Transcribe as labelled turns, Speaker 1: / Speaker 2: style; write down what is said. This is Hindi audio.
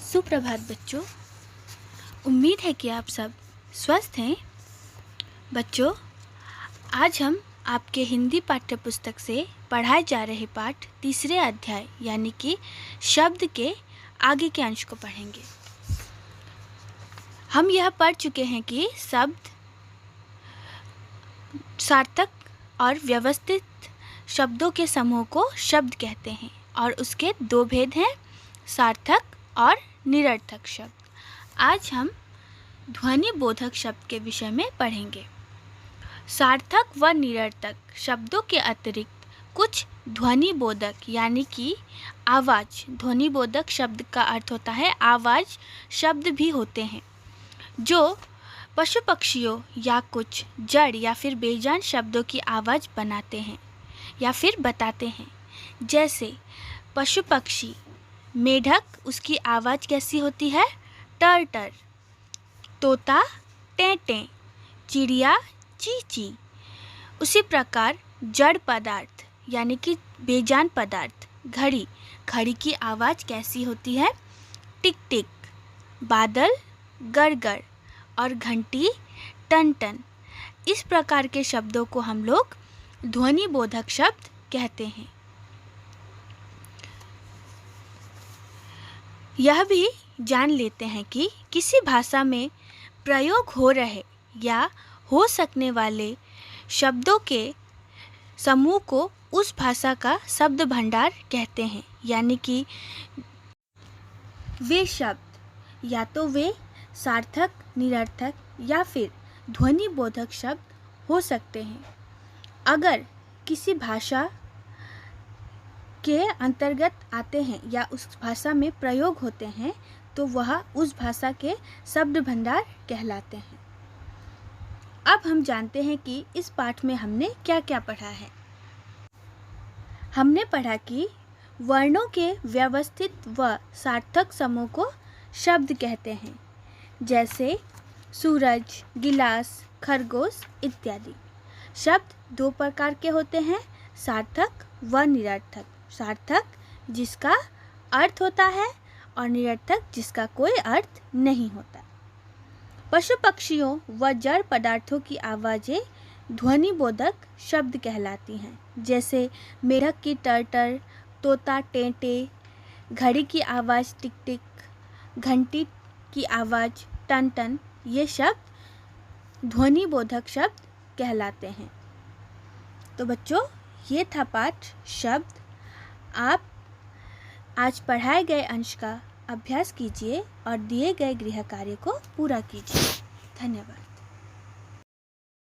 Speaker 1: सुप्रभात बच्चों। उम्मीद है कि आप सब स्वस्थ हैं। बच्चों, आज हम आपके हिंदी पाठ्य पुस्तक से पढ़ाए जा रहे पाठ तीसरे अध्याय यानी कि शब्द के आगे के अंश को पढ़ेंगे। हम यह पढ़ चुके हैं कि शब्द सार्थक और व्यवस्थित शब्दों के समूह को शब्द कहते हैं और उसके दो भेद हैं, सार्थक और निरर्थक शब्द। आज हम ध्वनि बोधक शब्द के विषय में पढ़ेंगे। सार्थक व निरर्थक शब्दों के अतिरिक्त कुछ ध्वनि बोधक यानी कि आवाज़, ध्वनि बोधक शब्द का अर्थ होता है आवाज़, शब्द भी होते हैं जो पशु पक्षियों या कुछ जड़ या फिर बेजान शब्दों की आवाज़ बनाते हैं या फिर बताते हैं। जैसे पशु पक्षी मेढक, उसकी आवाज़ कैसी होती है? टर टर। तोता टें टें, चिड़िया ची ची। उसी प्रकार जड़ पदार्थ यानी कि बेजान पदार्थ, घड़ी, घड़ी की आवाज़ कैसी होती है? टिक टिक। बादल गड़ गड़ और घंटी टन टन। इस प्रकार के शब्दों को हम लोग ध्वनि बोधक शब्द कहते हैं। यह भी जान लेते हैं कि किसी भाषा में प्रयोग हो रहे या हो सकने वाले शब्दों के समूह को उस भाषा का शब्द भंडार कहते हैं। यानी कि वे शब्द या तो वे सार्थक, निरर्थक या फिर ध्वनि बोधक शब्द हो सकते हैं। अगर किसी भाषा के अंतर्गत आते हैं या उस भाषा में प्रयोग होते हैं तो वह उस भाषा के शब्द भंडार कहलाते हैं। अब हम जानते हैं कि इस पाठ में हमने क्या क्या पढ़ा है। हमने पढ़ा कि वर्णों के व्यवस्थित व सार्थक समूह को शब्द कहते हैं, जैसे सूरज, गिलास, खरगोश इत्यादि। शब्द दो प्रकार के होते हैं, सार्थक व निरर्थक। सार्थक जिसका अर्थ होता है और निरर्थक जिसका कोई अर्थ नहीं होता। पशु पक्षियों व जड़ पदार्थों की आवाज़ें ध्वनि बोधक शब्द कहलाती हैं, जैसे मेढक की टर टर, तोता टें टें, घड़ी की आवाज़ टिक टिक, घंटी की आवाज़ टन टन। ये शब्द ध्वनि बोधक शब्द कहलाते हैं। तो बच्चों, ये था पाठ शब्द। आप आज पढ़ाए गए अंश का अभ्यास कीजिए और दिए गए गृह कार्य को पूरा कीजिए। धन्यवाद।